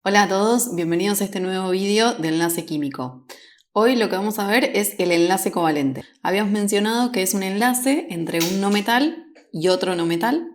Hola a todos, bienvenidos a este nuevo vídeo de enlace químico. Hoy lo que vamos a ver es el enlace covalente. Habíamos mencionado que es un enlace entre un no metal y otro no metal,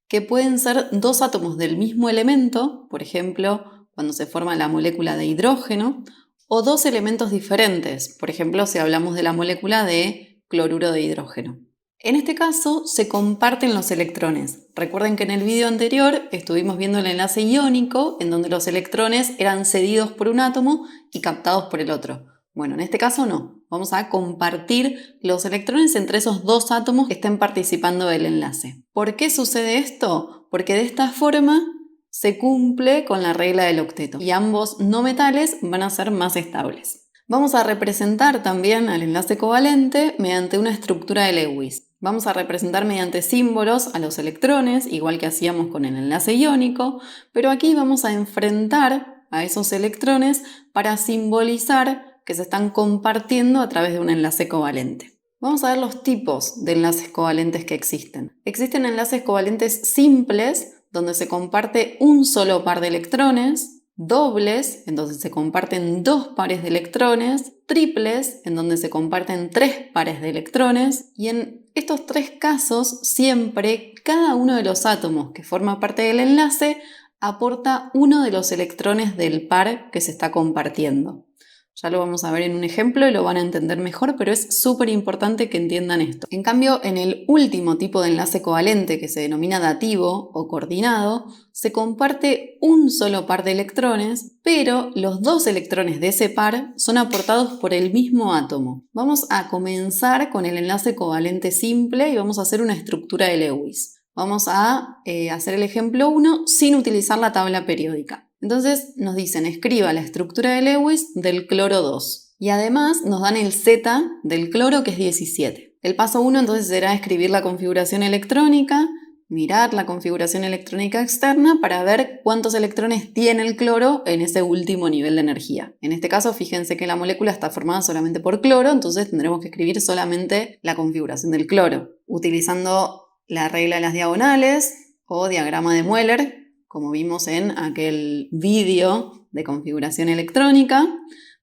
que pueden ser dos átomos del mismo elemento, por ejemplo, cuando se forma la molécula de hidrógeno, o dos elementos diferentes, por ejemplo, si hablamos de la molécula de cloruro de hidrógeno. En este caso se comparten los electrones. Recuerden que en el video anterior estuvimos viendo el enlace iónico en donde los electrones eran cedidos por un átomo y captados por el otro. Bueno, en este caso no. Vamos a compartir los electrones entre esos dos átomos que estén participando del enlace. ¿Por qué sucede esto? Porque de esta forma se cumple con la regla del octeto y ambos no metales van a ser más estables. Vamos a representar también al enlace covalente mediante una estructura de Lewis. Vamos a representar mediante símbolos a los electrones, igual que hacíamos con el enlace iónico, pero aquí vamos a enfrentar a esos electrones para simbolizar que se están compartiendo a través de un enlace covalente. Vamos a ver los tipos de enlaces covalentes que existen. Existen enlaces covalentes simples, donde se comparte un solo par de electrones, dobles, en donde se comparten dos pares de electrones, triples, en donde se comparten tres pares de electrones, y en estos tres casos siempre cada uno de los átomos que forma parte del enlace aporta uno de los electrones del par que se está compartiendo. Ya lo vamos a ver en un ejemplo y lo van a entender mejor, pero es súper importante que entiendan esto. En cambio, en el último tipo de enlace covalente, que se denomina dativo o coordinado, se comparte un solo par de electrones, pero los dos electrones de ese par son aportados por el mismo átomo. Vamos a comenzar con el enlace covalente simple y vamos a hacer una estructura de Lewis. Vamos a hacer el ejemplo 1 sin utilizar la tabla periódica. Entonces nos dicen, escriba la estructura de Lewis del cloro 2. Y además nos dan el Z del cloro, que es 17. El paso 1 entonces será escribir la configuración electrónica, mirar la configuración electrónica externa para ver cuántos electrones tiene el cloro en ese último nivel de energía. En este caso, fíjense que la molécula está formada solamente por cloro, entonces tendremos que escribir solamente la configuración del cloro, utilizando la regla de las diagonales o diagrama de Mueller, como vimos en aquel vídeo de configuración electrónica.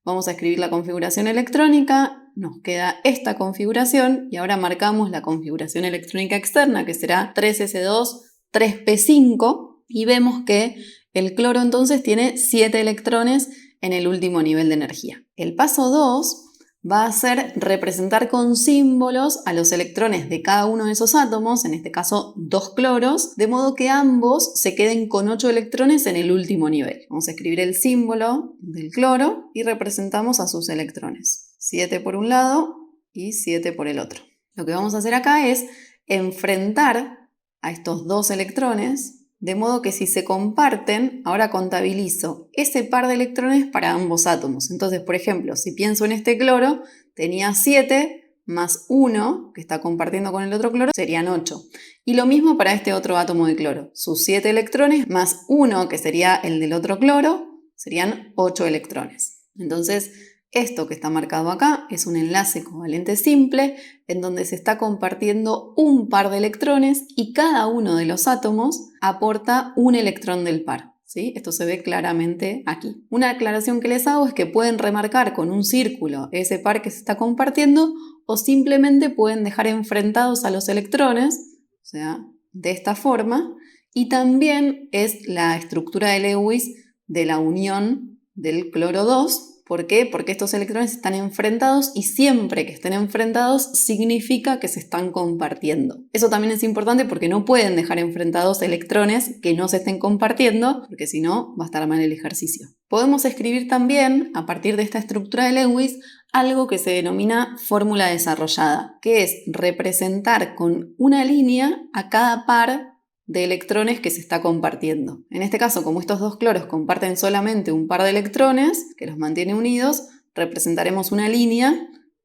Vamos a escribir la configuración electrónica, nos queda esta configuración y ahora marcamos la configuración electrónica externa, que será 3s2, 3p5, y vemos que el cloro entonces tiene 7 electrones en el último nivel de energía. El paso 2 va a ser representar con símbolos a los electrones de cada uno de esos átomos, en este caso 2 cloros, de modo que ambos se queden con 8 electrones en el último nivel. Vamos a escribir el símbolo del cloro y representamos a sus electrones. 7 por un lado y 7 por el otro. Lo que vamos a hacer acá es enfrentar a estos 2 electrones, de modo que si se comparten, ahora contabilizo ese par de electrones para ambos átomos. Entonces, por ejemplo, si pienso en este cloro, tenía 7 más 1, que está compartiendo con el otro cloro, serían 8. Y lo mismo para este otro átomo de cloro. Sus 7 electrones más 1, que sería el del otro cloro, serían 8 electrones. Entonces, esto que está marcado acá es un enlace covalente simple en donde se está compartiendo un par de electrones y cada uno de los átomos aporta un electrón del par. ¿Sí? Esto se ve claramente aquí. Una aclaración que les hago es que pueden remarcar con un círculo ese par que se está compartiendo o simplemente pueden dejar enfrentados a los electrones, o sea, de esta forma, y también es la estructura de Lewis de la unión del cloro 2. ¿Por qué? Porque estos electrones están enfrentados y siempre que estén enfrentados significa que se están compartiendo. Eso también es importante porque no pueden dejar enfrentados electrones que no se estén compartiendo, porque si no va a estar mal el ejercicio. Podemos escribir también, a partir de esta estructura de Lewis, algo que se denomina fórmula desarrollada, que es representar con una línea a cada par de electrones que se está compartiendo. En este caso, como estos dos cloros comparten solamente un par de electrones que los mantiene unidos, representaremos una línea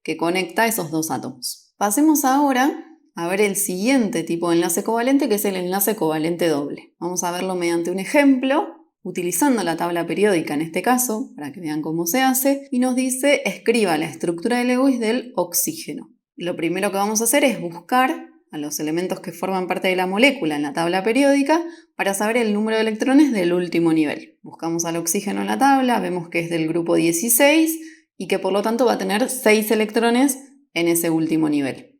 que conecta esos dos átomos. Pasemos ahora a ver el siguiente tipo de enlace covalente, que es el enlace covalente doble. Vamos a verlo mediante un ejemplo, utilizando la tabla periódica en este caso, para que vean cómo se hace, y nos dice, escriba la estructura de Lewis del oxígeno. Lo primero que vamos a hacer es buscar a los elementos que forman parte de la molécula en la tabla periódica para saber el número de electrones del último nivel. Buscamos al oxígeno en la tabla, vemos que es del grupo 16 y que por lo tanto va a tener 6 electrones en ese último nivel.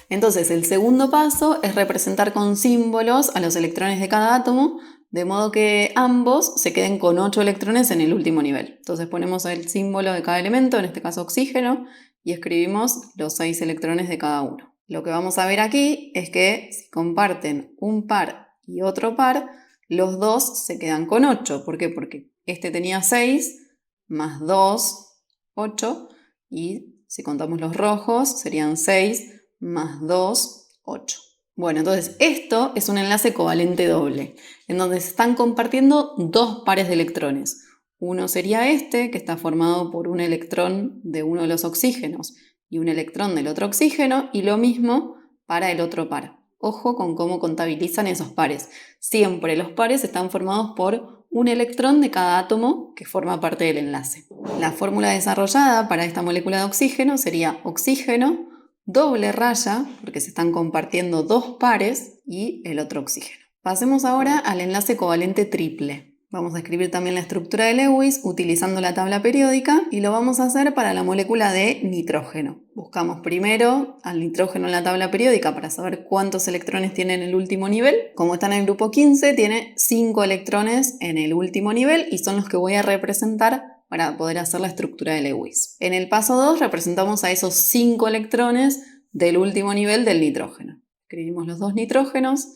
Entonces el segundo paso es representar con símbolos a los electrones de cada átomo, de modo que ambos se queden con 8 electrones en el último nivel. Entonces ponemos el símbolo de cada elemento, en este caso oxígeno, y escribimos los 6 electrones de cada uno. Lo que vamos a ver aquí es que si comparten un par y otro par, los dos se quedan con 8. ¿Por qué? Porque este tenía 6 más 2, 8, y si contamos los rojos serían 6 más 2, 8. Bueno, entonces esto es un enlace covalente doble, en donde se están compartiendo dos pares de electrones. Uno sería este, que está formado por un electrón de uno de los oxígenos y un electrón del otro oxígeno, y lo mismo para el otro par. Ojo con cómo contabilizan esos pares. Siempre los pares están formados por un electrón de cada átomo que forma parte del enlace. La fórmula desarrollada para esta molécula de oxígeno sería oxígeno, doble raya, porque se están compartiendo dos pares, y el otro oxígeno. Pasemos ahora al enlace covalente triple. Vamos a escribir también la estructura de Lewis utilizando la tabla periódica y lo vamos a hacer para la molécula de nitrógeno. Buscamos primero al nitrógeno en la tabla periódica para saber cuántos electrones tiene en el último nivel. Como está en el grupo 15, tiene 5 electrones en el último nivel y son los que voy a representar para poder hacer la estructura de Lewis. En el paso 2 representamos a esos 5 electrones del último nivel del nitrógeno. Escribimos los dos nitrógenos,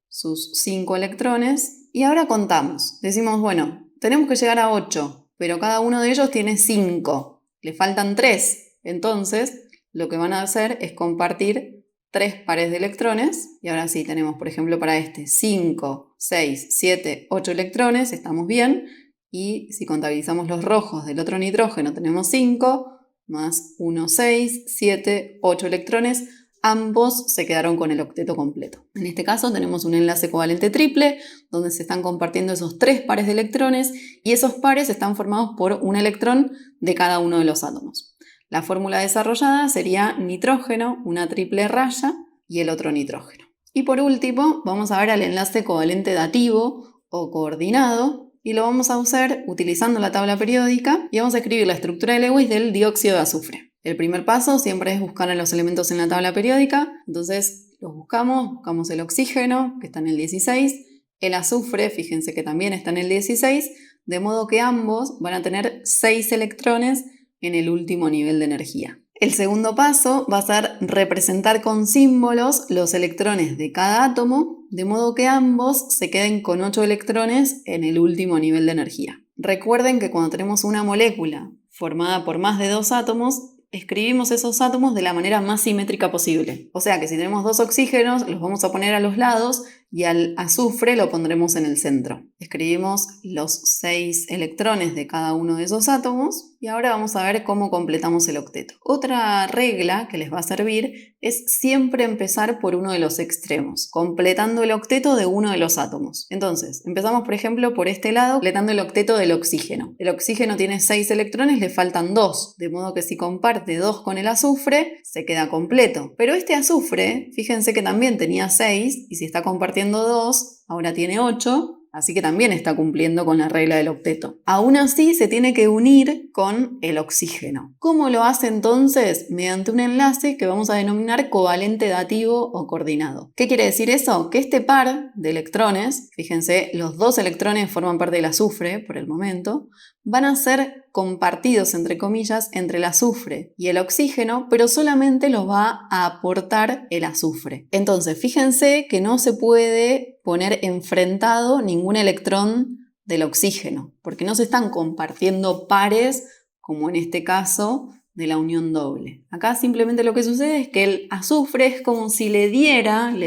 sus 5 electrones, y ahora contamos. Decimos, bueno, tenemos que llegar a 8, pero cada uno de ellos tiene 5. Le faltan 3. Entonces, lo que van a hacer es compartir 3 pares de electrones. Y ahora sí, tenemos, por ejemplo, para este 5, 6, 7, 8 electrones. Estamos bien. Y si contabilizamos los rojos del otro nitrógeno, tenemos 5, más 1, 6, 7, 8 electrones. Ambos se quedaron con el octeto completo. En este caso tenemos un enlace covalente triple donde se están compartiendo esos 3 pares de electrones y esos pares están formados por un electrón de cada uno de los átomos. La fórmula desarrollada sería nitrógeno, una triple raya y el otro nitrógeno. Y por último vamos a ver al enlace covalente dativo o coordinado y lo vamos a usar utilizando la tabla periódica y vamos a escribir la estructura de Lewis del dióxido de azufre. El primer paso siempre es buscar a los elementos en la tabla periódica, entonces los buscamos el oxígeno, que está en el 16, el azufre, fíjense que también está en el 16, de modo que ambos van a tener 6 electrones en el último nivel de energía. El segundo paso va a ser representar con símbolos los electrones de cada átomo, de modo que ambos se queden con 8 electrones en el último nivel de energía. Recuerden que cuando tenemos una molécula formada por más de 2 átomos, escribimos esos átomos de la manera más simétrica posible. O sea que si tenemos 2 oxígenos, los vamos a poner a los lados y al azufre lo pondremos en el centro. Escribimos los 6 electrones de cada uno de esos átomos y ahora vamos a ver cómo completamos el octeto. Otra regla que les va a servir es siempre empezar por uno de los extremos, completando el octeto de uno de los átomos. Entonces, empezamos por ejemplo por este lado, completando el octeto del oxígeno. El oxígeno tiene 6 electrones, le faltan 2, de modo que si comparte 2 con el azufre, se queda completo. Pero este azufre, fíjense que también tenía 6 y si está compartiendo 2, ahora tiene 8, así que también está cumpliendo con la regla del octeto. Aún así, se tiene que unir con el oxígeno. ¿Cómo lo hace entonces? Mediante un enlace que vamos a denominar covalente dativo o coordinado. ¿Qué quiere decir eso? Que este par de electrones, fíjense, los 2 electrones forman parte del azufre por el momento, van a ser compartidos, entre comillas, entre el azufre y el oxígeno, pero solamente los va a aportar el azufre. Entonces, fíjense que no se puede poner enfrentado ningún electrón del oxígeno, porque no se están compartiendo pares, como en este caso de la unión doble. Acá simplemente lo que sucede es que el azufre es como si le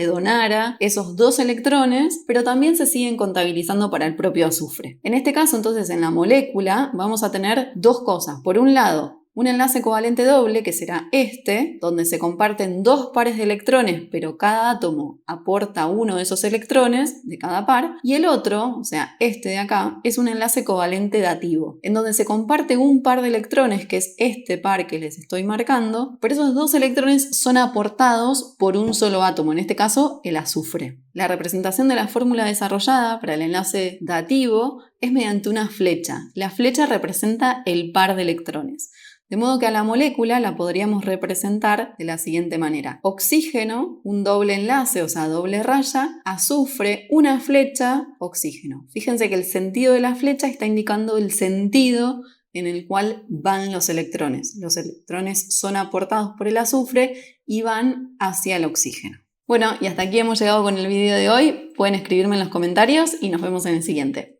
donara esos 2 electrones, pero también se siguen contabilizando para el propio azufre. En este caso, entonces, en la molécula vamos a tener 2 cosas. Por un lado, Un enlace covalente doble, que será este, donde se comparten dos pares de electrones, pero cada átomo aporta uno de esos electrones de cada par, y el otro, o sea, este de acá, es un enlace covalente dativo, en donde se comparte un par de electrones, que es este par que les estoy marcando, pero esos dos electrones son aportados por un solo átomo, en este caso el azufre. La representación de la fórmula desarrollada para el enlace dativo es mediante una flecha. La flecha representa el par de electrones. De modo que a la molécula la podríamos representar de la siguiente manera. Oxígeno, un doble enlace, o sea, doble raya, azufre, una flecha, oxígeno. Fíjense que el sentido de la flecha está indicando el sentido en el cual van los electrones. Los electrones son aportados por el azufre y van hacia el oxígeno. Bueno, y hasta aquí hemos llegado con el video de hoy. Pueden escribirme en los comentarios y nos vemos en el siguiente.